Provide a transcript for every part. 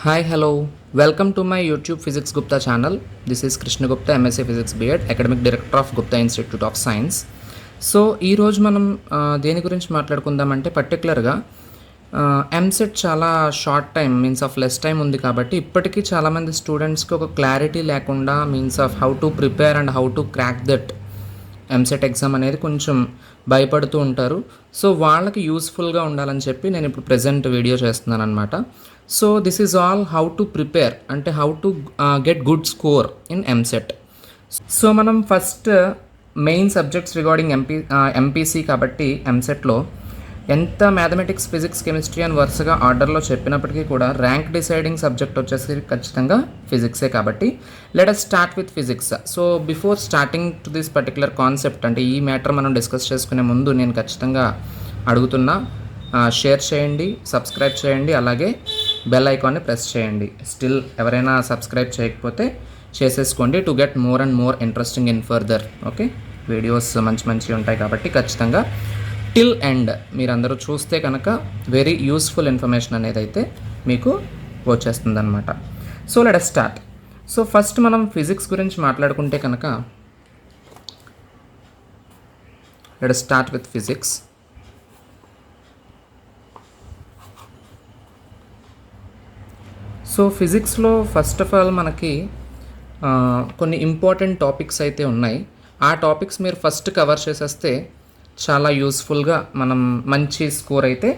Hi, hello. Welcome to my YouTube Physics Gupta channel. This is Krishna Gupta, MSc Physics B.Ed, Academic Director of Gupta Institute of Science. So ఈరోజు మనం దేని గురించి మాట్లాడుకుందామంటే పర్టికులర్గా ఎంసెట్ చాలా short time means of less time ఉంది కాబట్టి ఇప్పటికీ చాలామంది స్టూడెంట్స్కి ఒక క్లారిటీ లేకుండా means of how to prepare and how to crack that EAMCET exam అనేది కొంచెం భయపడుతూ ఉంటారు. సో వాళ్ళకి యూస్ఫుల్గా ఉండాలని చెప్పి నేను ఇప్పుడు ప్రజెంట్ వీడియో చేస్తున్నాను అనమాట. So this is all how to prepare అంటే how to get good score in EAMCET. So మనం first main subjects regarding MPC కాబట్టి ఎంసెట్లో ఎంత మ్యాథమెటిక్స్, ఫిజిక్స్, కెమిస్ట్రీ అని వరుసగా ఆర్డర్లో చెప్పినప్పటికీ కూడా ర్యాంక్ డిసైడింగ్ సబ్జెక్ట్ వచ్చేసి ఖచ్చితంగా ఫిజిక్సే కాబట్టి let us start with physics. So before starting to this particular concept అంటే ఈ మ్యాటర్ మనం డిస్కస్ చేసుకునే ముందు నేను ఖచ్చితంగా అడుగుతున్నా, షేర్ చేయండి, సబ్స్క్రైబ్ చేయండి, అలాగే బెల్ ఐకాన్ని ప్రెస్ చేయండి. స్టిల్ ఎవరైనా సబ్స్క్రైబ్ చేయకపోతే చేసేసుకోండి to get more and more interesting in further. Okay, videos మంచి ఉంటాయి కాబట్టి ఖచ్చితంగా టిల్ ఎండ్ మీరందరూ చూస్తే కనుక వెరీ యూస్ఫుల్ ఇన్ఫర్మేషన్ అనేది అయితే మీకు వచ్చేస్తుంది అనమాట. So let us start. So first మనం ఫిజిక్స్ గురించి మాట్లాడుకుంటే కనుక let us start with physics. So ఫిజిక్స్లో ఫస్ట్ ఆఫ్ ఆల్ మనకి కొన్ని ఇంపార్టెంట్ టాపిక్స్ అయితే ఉన్నాయి. ఆ టాపిక్స్ మీరు ఫస్ట్ కవర్ చేసేస్తే చాలా యూస్ఫుల్గా మనం మంచి స్కోర్ అయితే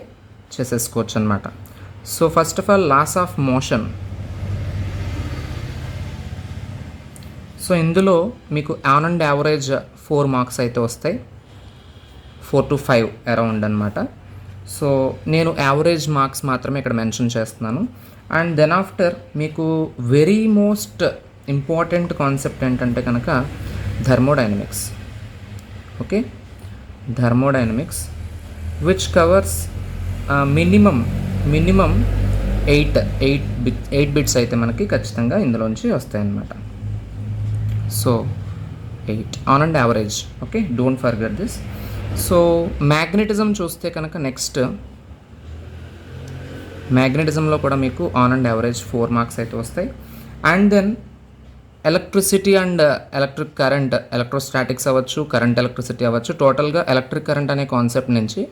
చేసేసుకోవచ్చు అనమాట. So first of all loss of motion. So ఇందులో మీకు ఆన్ అండ్ యావరేజ్ 4 మార్క్స్ అయితే వస్తాయి, 4 to 5 అరౌండ్ అనమాట. సో నేను యావరేజ్ మార్క్స్ మాత్రమే ఇక్కడ మెన్షన్ చేస్తున్నాను. అండ్ దెన్ ఆఫ్టర్ మీకు వెరీ మోస్ట్ ఇంపార్టెంట్ కాన్సెప్ట్ ఏంటంటే కనుక thermodynamics. Okay, thermodynamics which covers minimum 8 bits అయితే మనకి ఖచ్చితంగా ఇందులోంచి వస్తాయన్నమాట. So 8 on and average. Okay, don't forget this. So magnetism చూస్తే కనుక నెక్స్ట్ మ్యాగ్నెటిజంలో కూడా మీకు ఆన్ అండ్ యావరేజ్ 4 మార్క్స్ అయితే వస్తాయి. And then electricity and electric current, electrostatics అవ్వచ్చు, కరెంట్ ఎలక్ట్రిసిటీ అవ్వచ్చు. టోటల్గా ఎలక్ట్రిక్ కరెంట్ అనే కాన్సెప్ట్ నుంచి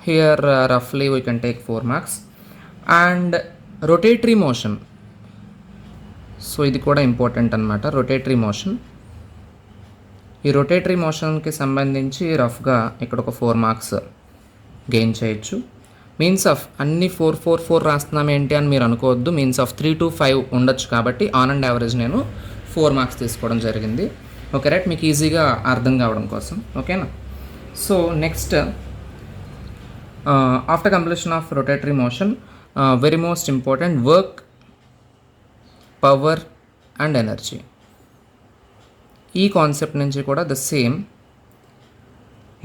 హియర్ రఫ్లీ we can take 4 marks. And rotatory motion, so ఇది కూడా ఇంపార్టెంట్ అనమాట. రొటేటరీ మోషన్, ఈ రొటేటరీ మోషన్కి సంబంధించి రఫ్గా ఇక్కడ ఒక 4 మార్క్స్ గెయిన్ చేయొచ్చు. మీన్స్ ఆఫ్ అన్ని 4 రాస్తున్నాం ఏంటి అని మీరు అనుకోవద్దు. మీన్స్ ఆఫ్ 3 to 5 ఉండొచ్చు కాబట్టి ఆన్ అండ్ యావరేజ్ నేను 4 మార్క్స్ తీసుకోవడం జరిగింది. ఓకే రైట్, మీకు ఈజీగా అర్థం కావడం కోసం. ఓకేనా. So next after completion of rotatory motion very most important work, power and energy. ఈ కాన్సెప్ట్ నుంచి కూడా ద సేమ్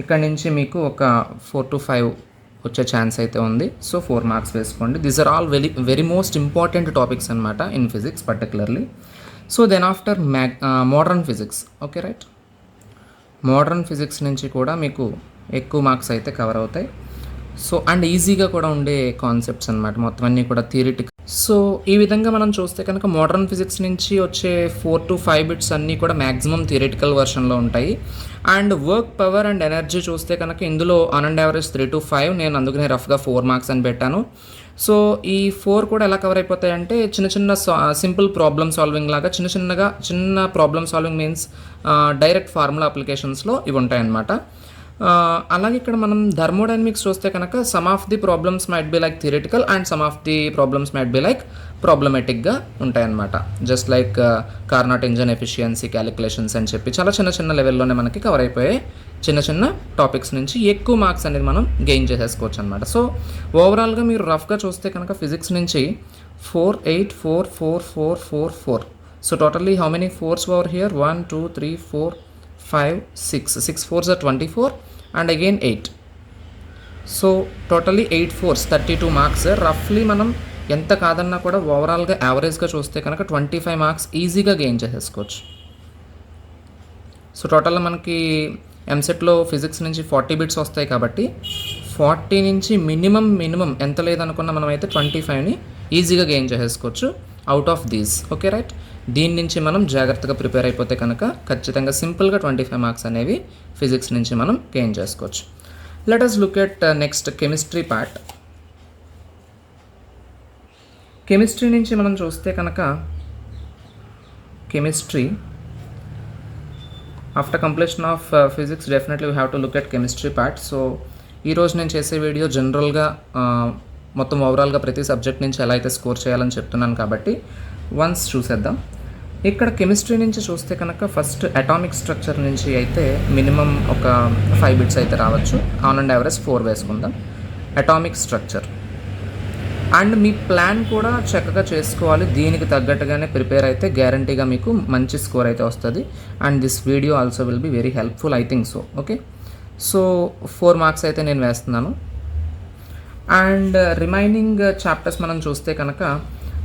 ఇక్కడ నుంచి మీకు ఒక 4 to 5 వచ్చే ఛాన్స్ అయితే ఉంది. సో 4 మార్క్స్ వేసుకోండి. These are all very most important topics అనమాట in physics particularly. So then after modern physics. Okay right, modern physics నుంచి కూడా మీకు ఎక్కువ మార్క్స్ అయితే కవర్ అవుతాయి. సో అండ్ ఈజీగా కూడా ఉండే కాన్సెప్ట్స్ అనమాట, మొత్తం అన్నీ కూడా థియరిటికల్. సో ఈ విధంగా మనం చూస్తే కనుక మోడర్న్ ఫిజిక్స్ నుంచి వచ్చే 4 to 5 బిట్స్ అన్నీ కూడా మ్యాక్సిమం థియరిటికల్ వర్షన్లో ఉంటాయి. And work, power and energy చూస్తే కనుక ఇందులో ఆన్ అండ్ యావరేజ్ 3 to 5, నేను అందుకనే రఫ్గా 4 మార్క్స్ అని పెట్టాను. సో ఈ 4 కూడా ఎలా కవర్ అయిపోతాయి అంటే చిన్న సింపుల్ ప్రాబ్లమ్ సాల్వింగ్ లాగా చిన్న problem solving means direct formula అప్లికేషన్స్లో ఇవి ఉంటాయి అన్నమాట. అలాగే ఇక్కడ మనం థర్మోడైనమిక్స్ చూస్తే కనుక some of the problems might be like theoretical and some of the problems might be like ప్రాబ్లమేటిక్గా ఉంటాయన్నమాట. Just like Carnot engine efficiency calculations అని చెప్పి చాలా చిన్న లెవెల్లోనే మనకి కవర్ అయిపోయే చిన్న టాపిక్స్ నుంచి ఎక్కువ మార్క్స్ అనేది మనం గెయిన్ చేసేసుకోవచ్చు అనమాట. సో ఓవరాల్గా మీరు రఫ్గా చూస్తే కనుక ఫిజిక్స్ నుంచి 4, 8, 4, 4, 4, 4, 4. So totally how many 4s over here? 1, 2, 3, 4, 5, 6 4s are 24 and again 8. So totally 8 4s 32 marks. రఫ్లీ మనం ఎంత కాదన్నా కూడా ఓవరాల్గా యావరేజ్గా చూస్తే కనుక 25 మార్క్స్ ఈజీగా గెయిన్ చేసేసుకోవచ్చు. సో టోటల్గా మనకి ఎంసెట్లో ఫిజిక్స్ నుంచి 40 బిట్స్ వస్తాయి కాబట్టి 40 నుంచి మినిమం ఎంత లేదనుకున్నా మనమైతే 25ని ఈజీగా గెయిన్ చేసేసుకోవచ్చు out of these. Okay right. దీని నుంచి మనం జాగ్రత్తగా ప్రిపేర్ అయిపోతే కనుక ఖచ్చితంగా సింపుల్గా 25 మార్క్స్ అనేవి ఫిజిక్స్ నుంచి మనం గెయిన్ చేసుకోవచ్చు. Let us look at next chemistry part. Chemistry నుంచి మనం చూస్తే కనుక chemistry after completion of physics definitely we have to look at chemistry part. So ఈరోజు నేను చేసే వీడియో జనరల్గా మొత్తం ఓవరాల్గా ప్రతి సబ్జెక్ట్ నుంచి ఎలా అయితే స్కోర్ చేయాలని చెప్తున్నాను కాబట్టి వన్స్ చూసేద్దాం. ఇక్కడ కెమిస్ట్రీ నుంచి చూస్తే కనుక ఫస్ట్ అటామిక్ స్ట్రక్చర్ నుంచి అయితే మినిమం ఒక 5 బిట్స్ అయితే రావచ్చు. ఆన్ అండ్ యావరేజ్ 4 వేసుకుందాం. Atomic structure and me plan కూడా చక్కగా చేసుకోవాలి. దీనికి తగ్గట్టుగానే ప్రిపేర్ అయితే గ్యారంటీగా మీకు మంచి స్కోర్ అయితే వస్తుంది. And this video also will be very helpful, I think so. Okay, so 4 marks అయితే నేను వేస్తున్నాను. అండ్ రిమైనింగ్ చాప్టర్స్ మనం చూస్తే కనుక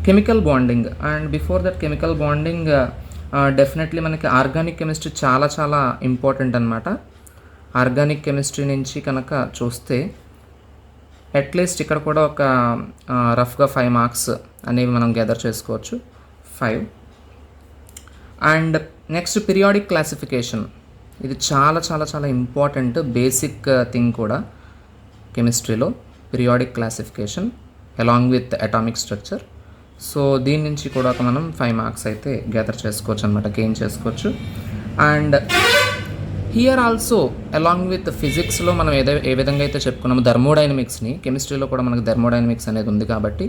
chemical bonding. And before that chemical bonding definitely మనకి ఆర్గానిక్ కెమిస్ట్రీ చాలా చాలా ఇంపార్టెంట్ అనమాట. ఆర్గానిక్ కెమిస్ట్రీ నుంచి కనుక చూస్తే అట్లీస్ట్ ఇక్కడ కూడా ఒక రఫ్గా 5 మార్క్స్ అనేవి మనం గ్యాదర్ చేసుకోవచ్చు. 5. And next periodic classification. ఇది చాలా చాలా చాలా ఇంపార్టెంట్ బేసిక్ థింగ్ కూడా కెమిస్ట్రీలో. Periodic classification along with atomic structure. So దీని నుంచి కూడా ఒక మనం 5 మార్క్స్ అయితే గ్యాదర్ చేసుకోవచ్చు అనమాట, గెయిన్ చేసుకోవచ్చు. And here also along with ఫిజిక్స్లో మనం ఏ విధంగా అయితే చెప్పుకున్నాము థర్మోడైనమిక్స్ని, కెమిస్ట్రీలో కూడా మనకు థర్మోడైనమిక్స్ అనేది ఉంది కాబట్టి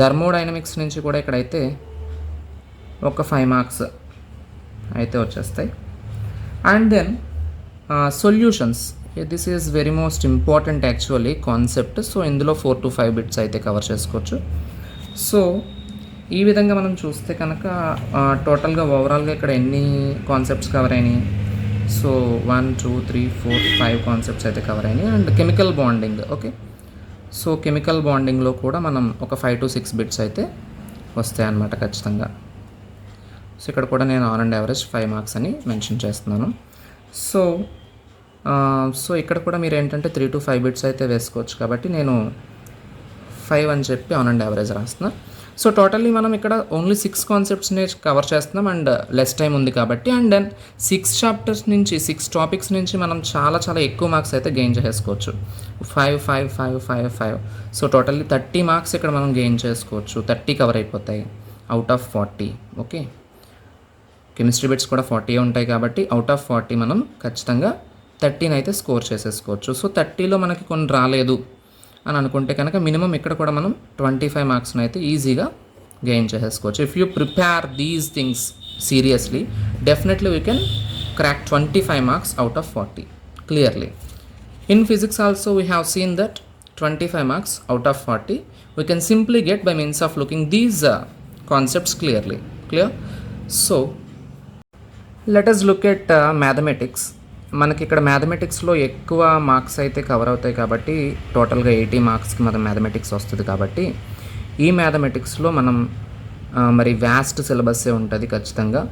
థర్మోడైనమిక్స్ నుంచి కూడా ఇక్కడైతే ఒక 5 మార్క్స్ అయితే వచ్చేస్తాయి. And then solutions. This is very most important actually concept. So ఇందులో 4 to 5 బిట్స్ అయితే కవర్ చేసుకోవచ్చు. సో ఈ విధంగా మనం చూస్తే కనుక టోటల్గా ఓవరాల్గా ఇక్కడ ఎన్ని కాన్సెప్ట్స్ కవర్ అయినాయి? సో 1 2 3 4 5 కాన్సెప్ట్స్ అయితే కవర్ అయినాయి. And chemical bonding. Okay, so chemical బాండింగ్లో కూడా మనం ఒక 5 to 6 బిట్స్ అయితే వస్తాయి అన్నమాట ఖచ్చితంగా. సో ఇక్కడ కూడా నేను ఆన్ అండ్ యావరేజ్ 5 మార్క్స్ అని మెన్షన్ చేస్తున్నాను. సో ఇక్కడ కూడా మీరు ఏంటంటే 3 to 5 బిట్స్ అయితే వేసుకోవచ్చు కాబట్టి నేను 5 అని చెప్పి ఆన్ అండ్ యావరేజ్ రాస్తున్నా. సో టోటల్లీ మనం ఇక్కడ ఓన్లీ 6 కాన్సెప్ట్స్ని కవర్ చేస్తున్నాం అండ్ లెస్ టైం ఉంది కాబట్టి. అండ్ దెన్ 6 చాప్టర్స్ నుంచి 6 టాపిక్స్ నుంచి మనం చాలా చాలా ఎక్కువ మార్క్స్ అయితే గెయిన్ చేసుకోవచ్చు. 5 5 5 5 5. సో టోటల్లీ 30 మార్క్స్ ఇక్కడ మనం గెయిన్ చేసుకోవచ్చు. 30 కవర్ అయిపోతాయి out of 40. Okay, chemistry bits కూడా 40 ఉంటాయి కాబట్టి అవుట్ ఆఫ్ 40 మనం ఖచ్చితంగా 30 అయితే స్కోర్ చేసేసుకోవచ్చు. సో 30లో మనకి కొన్ని రాలేదు అని అనుకుంటే కనుక మినిమం ఇక్కడ కూడా మనం 25 మార్క్స్ని అయితే ఈజీగా గెయిన్ చేసేసుకోవచ్చు. If you prepare these things seriously definitely we can crack 25 marks out of 40 clearly. In physics also we have seen that 25 marks out of 40 we can simply get by means of looking these concepts clear. So let us look at mathematics. మనకి ఇక్కడ మ్యాథమెటిక్స్లో ఎక్కువ marks అయితే cover అవుతాయి కాబట్టి టోటల్గా 80 మార్క్స్కి మనం mathematics వస్తుంది కాబట్టి ఈ మ్యాథమెటిక్స్లో మనం మరి వ్యాస్ట్ సిలబస్సే ఉంటుంది ఖచ్చితంగా.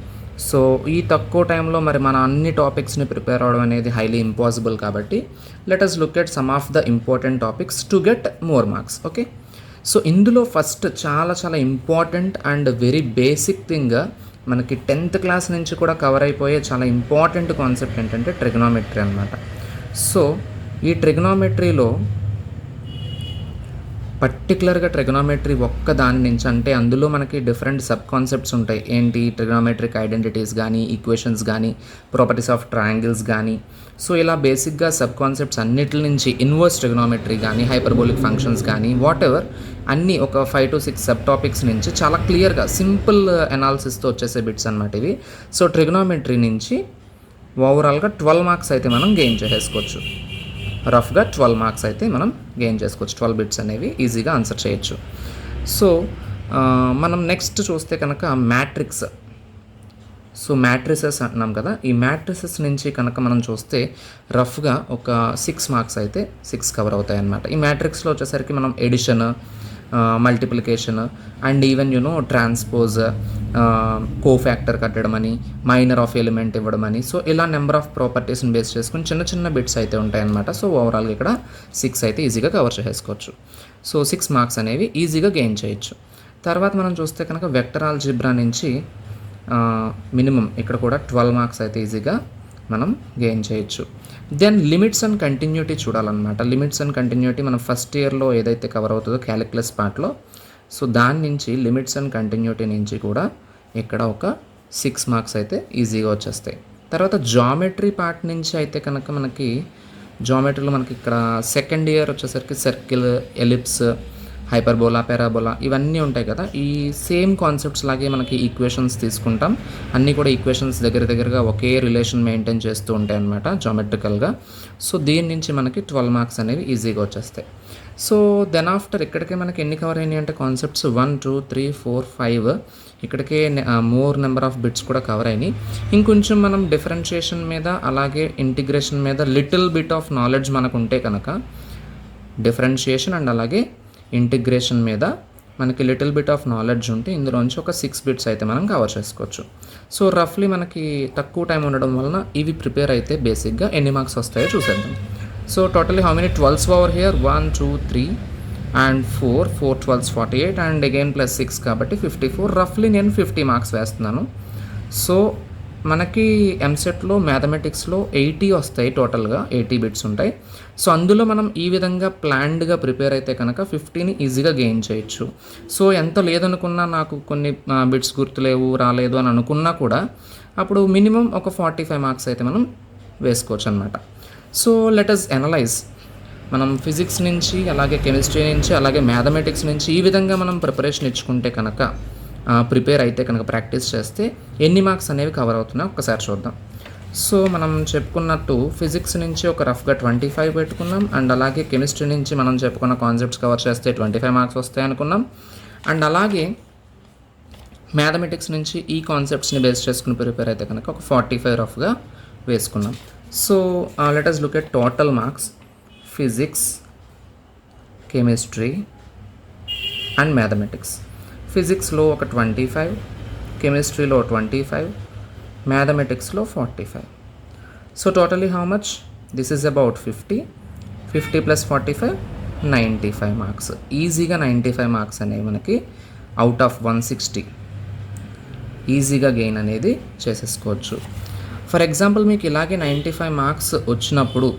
సో ఈ తక్కువ టైంలో మరి మన అన్ని టాపిక్స్ని ప్రిపేర్ అవ్వడం అనేది హైలీ ఇంపాసిబుల్ కాబట్టి let us look at some of the important topics to get more marks. Okay, so ఇందులో ఫస్ట్ చాలా చాలా important and very basic thing మనకి 10th క్లాస్ నుంచి కూడా కవర్ అయిపోయే చాలా ఇంపార్టెంట్ కాన్సెప్ట్ ఏంటంటే ట్రిగ్నోమెట్రీ అనమాట. సో ఈ ట్రిగ్నోమెట్రీలో పర్టికులర్గా ట్రిగ్నోమెట్రీ ఒక్క దాని నుంచి అంటే అందులో మనకి డిఫరెంట్ సబ్ కాన్సెప్ట్స్ ఉంటాయి. ఏంటి? ట్రిగ్నోమెట్రిక్ ఐడెంటిటీస్ కానీ, ఈక్వేషన్స్ కానీ, ప్రాపర్టీస్ ఆఫ్ ట్రయాంగిల్స్ కానీ. సో ఇలా బేసిక్గా సబ్ కాన్సెప్ట్స్ అన్నిటి నుంచి ఇన్వర్స్ ట్రిగ్నోమెట్రీ కానీ, హైపర్బోలిక్ ఫంక్షన్స్ కానీ, వాట్ ఎవర్ అన్నీ ఒక 5 to 6 సబ్ టాపిక్స్ నుంచి చాలా క్లియర్గా సింపుల్ అనాలిసిస్తో వచ్చేసే బిట్స్ అనమాట ఇవి. సో ట్రిగ్నోమెట్రీ నుంచి ఓవరాల్గా 12 మార్క్స్ అయితే మనం గెయిన్ చేసుకోవచ్చు. రఫ్గా 12 మార్క్స్ అయితే మనం గెయిన్ చేసుకోవచ్చు. 12 బిట్స్ అనేవి ఈజీగా ఆన్సర్ చేయొచ్చు. సో మనం నెక్స్ట్ చూస్తే కనుక మ్యాట్రిక్స్. సో మ్యాట్రిసెస్ అంటున్నాం కదా, ఈ మ్యాట్రిసెస్ నుంచి కనుక మనం చూస్తే రఫ్గా ఒక 6 మార్క్స్ అయితే 6 కవర్ అవుతాయి అన్నమాట. ఈ మ్యాట్రిక్స్లో వచ్చేసరికి మనం addition, multiplication and even transpose, cofactor కట్టడం అని, మైనర్ ఆఫ్ ఎలిమెంట్ ఇవ్వడం అని. సో ఇలా నెంబర్ ఆఫ్ ప్రాపర్టీస్ని బేస్ చేసుకుని చిన్న చిన్న బిట్స్ అయితే ఉంటాయన్నమాట. సో ఓవరాల్గా ఇక్కడ 6 అయితే ఈజీగా కవర్ చేసుకోవచ్చు. సో 6 మార్క్స్ అనేవి ఈజీగా గెయిన్ చేయొచ్చు. తర్వాత మనం చూస్తే కనుక వెక్టర్ ఆల్జీబ్రా నుంచి మినిమం ఇక్కడ కూడా 12 మార్క్స్ అయితే ఈజీగా మనం గెయిన్ చేయొచ్చు. దెన్ లిమిట్స్ అండ్ కంటిన్యూటీ చూడాలన్నమాట. లిమిట్స్ అండ్ కంటిన్యూటీ మనం ఫస్ట్ ఇయర్లో ఏదైతే కవర్ అవుతుందో క్యాలిక్యులస్ పార్ట్లో, సో దాని నుంచి లిమిట్స్ అండ్ కంటిన్యూటీ నుంచి కూడా ఇక్కడ ఒక 6 మార్క్స్ అయితే ఈజీగా వచ్చేస్తాయి. తర్వాత జామెట్రీ పార్ట్ నుంచి అయితే కనుక మనకి జామెట్రీలో మనకి ఇక్కడ సెకండ్ ఇయర్ వచ్చేసరికి సర్కిల్, ఎలిప్స్, హైపర్బోలా, పారాబోలా ఇవన్నీ ఉంటాయి కదా. ఈ సేమ్ కాన్సెప్ట్స్ లాగే మనకి ఈక్వేషన్స్ తీసుకుంటాం. అన్నీ కూడా ఈక్వేషన్స్ దగ్గరగా ఒకే రిలేషన్ మెయింటైన్ చేస్తూ ఉంటాయి అన్నమాట జామెట్రికల్గా. సో దీని నుంచి మనకి 12 మార్క్స్ అనేవి ఈజీగా వచ్చేస్తాయి. సో దెన్ ఆఫ్టర్ ఇక్కడికే మనకి ఎన్ని కవర్ అయినాయి అంటే కాన్సెప్ట్స్ 1, 2, 3, 4, 5 ఇక్కడికే మోర్ నెంబర్ ఆఫ్ బిట్స్ కూడా కవర్ అయినాయి. ఇంకొంచెం మనం డిఫరెన్షియేషన్ మీద అలాగే ఇంటిగ్రేషన్ మీద లిటిల్ బిట్ ఆఫ్ నాలెడ్జ్ మనకు ఉంటే కనుక డిఫరెన్షియేషన్ అండ్ అలాగే ఇంటిగ్రేషన్ మీద మనకి లిటిల్ బిట్ ఆఫ్ నాలెడ్జ్ ఉంటే ఇందులోంచి ఒక 6 బిట్స్ అయితే మనం కవర్ చేసుకోవచ్చు. సో రఫ్లీ మనకి తక్కువ టైం ఉండడం వలన ఇవి ప్రిపేర్ అయితే బేసిక్గా ఎన్ని మార్క్స్ వస్తాయో చూసేద్దాం. So totally how many 12s over here 1, 2, 3 and 4 12s 48 and again plus 6 కాబట్టి 54. రఫ్లీ నేను 50 మార్క్స్ వేస్తున్నాను. సో మనకి ఎంసెట్లో మ్యాథమెటిక్స్లో 80 వస్తాయి, టోటల్గా 80 బిట్స్ ఉంటాయి. సో అందులో మనం ఈ విధంగా ప్లాన్డ్గా ప్రిపేర్ అయితే కనుక 50ని ఈజీగా గెయిన్ చేయొచ్చు. సో ఎంత లేదనుకున్నా నాకు కొన్ని బిట్స్ గుర్తులేవు రాలేదు అని అనుకున్నా కూడా అప్పుడు మినిమం ఒక 45 మార్క్స్ అయితే మనం వేసుకోవచ్చు అనమాట. So let us analyze. మనం ఫిజిక్స్ నుంచి అలాగే కెమిస్ట్రీ నుంచి అలాగే మ్యాథమెటిక్స్ నుంచి ఈ విధంగా మనం ప్రిపరేషన్ ఇచ్చుకుంటే కనుక ప్రిపేర్ అయితే కనుక ప్రాక్టీస్ చేస్తే ఎన్ని మార్క్స్ అనేవి కవర్ అవుతున్నాయో ఒక్కసారి చూద్దాం. సో మనం చెప్పుకున్నట్టు ఫిజిక్స్ నుంచి ఒక రఫ్గా 25 పెట్టుకున్నాం అండ్ అలాగే కెమిస్ట్రీ నుంచి మనం చెప్పుకున్న కాన్సెప్ట్స్ కవర్ చేస్తే 25 మార్క్స్ వస్తాయి అనుకున్నాం. అండ్ అలాగే మ్యాథమెటిక్స్ నుంచి ఈ కాన్సెప్ట్స్ని బేస్ చేసుకుని ప్రిపేర్ అయితే కనుక ఒక 45 రఫ్గా వేసుకున్నాం. So let us look at total marks. Physics, chemistry and mathematics. ఫిజిక్స్లో ఒక 25, కెమిస్ట్రీలో 25, మ్యాథమెటిక్స్లో 45. So totally how much? This is about 50 plus 45 95 marks. ఈజీగా 95 మార్క్స్ అనేవి మనకి అవుట్ ఆఫ్ 160 ఈజీగా గెయిన్ అనేది చేసేసుకోవచ్చు. ఫర్ ఎగ్జాంపుల్ మీకు ఇలాగే 95 మార్క్స్ వచ్చినప్పుడు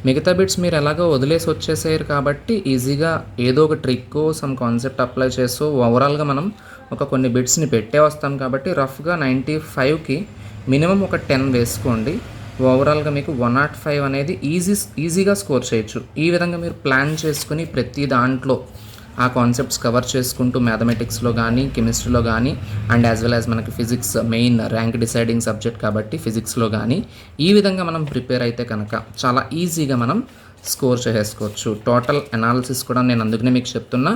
మిగతా బిట్స్ మీరు ఎలాగో వదిలేసి వచ్చేసారు కాబట్టి ఈజీగా ఏదో ఒక ట్రిక్ సమ్ కాన్సెప్ట్ అప్లై చేస్తూ ఓవరాల్గా మనం ఒక కొన్ని బిట్స్ని పెట్టే వస్తాం కాబట్టి రఫ్గా 95కి మినిమం ఒక 10 వేసుకోండి. ఓవరాల్గా మీకు 105 అనేది ఈజీగా స్కోర్ చేయొచ్చు. ఈ విధంగా మీరు ప్లాన్ చేసుకుని ప్రతి దాంట్లో ఆ కాన్సెప్ట్స్ కవర్ చేసుకుంటూ మ్యాథమెటిక్స్లో కానీ కెమిస్ట్రీలో కానీ అండ్ యాజ్ వెల్ యాజ్ మనకి physics main rank deciding subject కాబట్టి ఫిజిక్స్లో కానీ ఈ విధంగా మనం ప్రిపేర్ అయితే కనుక చాలా ఈజీగా మనం స్కోర్ చేసుకోవచ్చు. టోటల్ అనాలిసిస్ కూడా నేను అందుకనే మీకు చెప్తున్నా.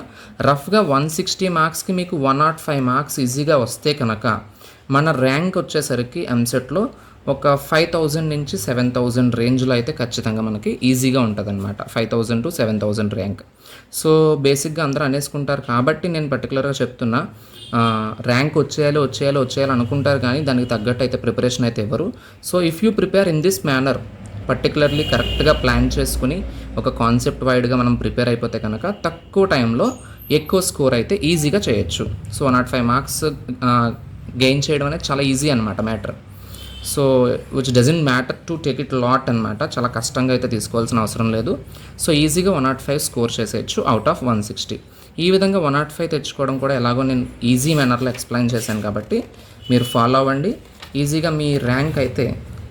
రఫ్గా 160 మార్క్స్కి మీకు 105 మార్క్స్ ఈజీగా వస్తే కనుక మన ర్యాంక్ వచ్చేసరికి ఎంసెట్లో ఒక 5000 నుంచి 7000 రేంజ్లో అయితే ఖచ్చితంగా మనకి ఈజీగా ఉంటుంది అనమాట. 5000 to 7000 ర్యాంక్. సో బేసిక్గా అందరూ అనేసుకుంటారు కాబట్టి నేను పర్టికులర్గా చెప్తున్నా. ర్యాంక్ వచ్చేయాలి అనుకుంటారు కానీ దానికి తగ్గట్టు అయితే ప్రిపరేషన్ అయితే ఇవ్వరు. So if you prepare in this manner particularly కరెక్ట్గా ప్లాన్ చేసుకుని ఒక కాన్సెప్ట్ వైడ్గా మనం ప్రిపేర్ అయిపోతే కనుక తక్కువ టైంలో ఎక్కువ స్కోర్ అయితే ఈజీగా చేయొచ్చు. సో 105 మార్క్స్ గెయిన్ చేయడం అనేది చాలా ఈజీ అనమాట matter. So which doesn't matter to take it lot అనమాట. చాలా కష్టంగా అయితే తీసుకోవాల్సిన అవసరం లేదు. సో ఈజీగా 105 స్కోర్ చేసేయచ్చు అవుట్ ఆఫ్ 160. ఈ విధంగా 105 తెచ్చుకోవడం కూడా ఎలాగో నేను ఈజీ మేనర్లో ఎక్స్ప్లెయిన్ చేశాను కాబట్టి మీరు ఫాలో అవ్వండి. ఈజీగా మీ ర్యాంక్ అయితే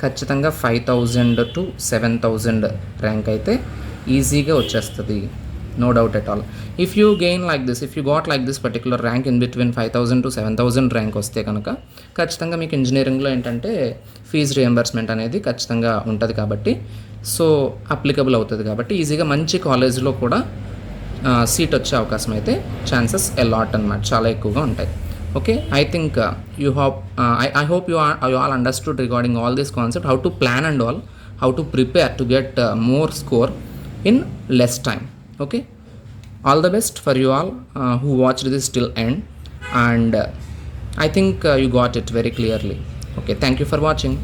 ఖచ్చితంగా 5000 to 7000 ర్యాంక్ అయితే ఈజీగా వచ్చేస్తుంది. No doubt at all. If you gain like this, if you got like this particular rank in between 5000 to 7000 rank వస్తే కనుక ఖచ్చితంగా మీకు ఇంజనీరింగ్లో ఏంటంటే ఫీజు రియంబర్స్మెంట్ అనేది ఖచ్చితంగా ఉంటుంది కాబట్టి సో అప్లికబుల్ అవుతుంది కాబట్టి ఈజీగా మంచి కాలేజ్లో కూడా సీట్ వచ్చే అవకాశం అయితే ఛాన్సెస్ ఎలాట్ అనమాట, చాలా ఎక్కువగా ఉంటాయి. Okay, I think I hope you all understood regarding all this concept, how to plan and all, how to prepare to get more score in less time. Okay, All the best for you all who watched this till end, and I think you got it very clearly. Okay, thank you for watching.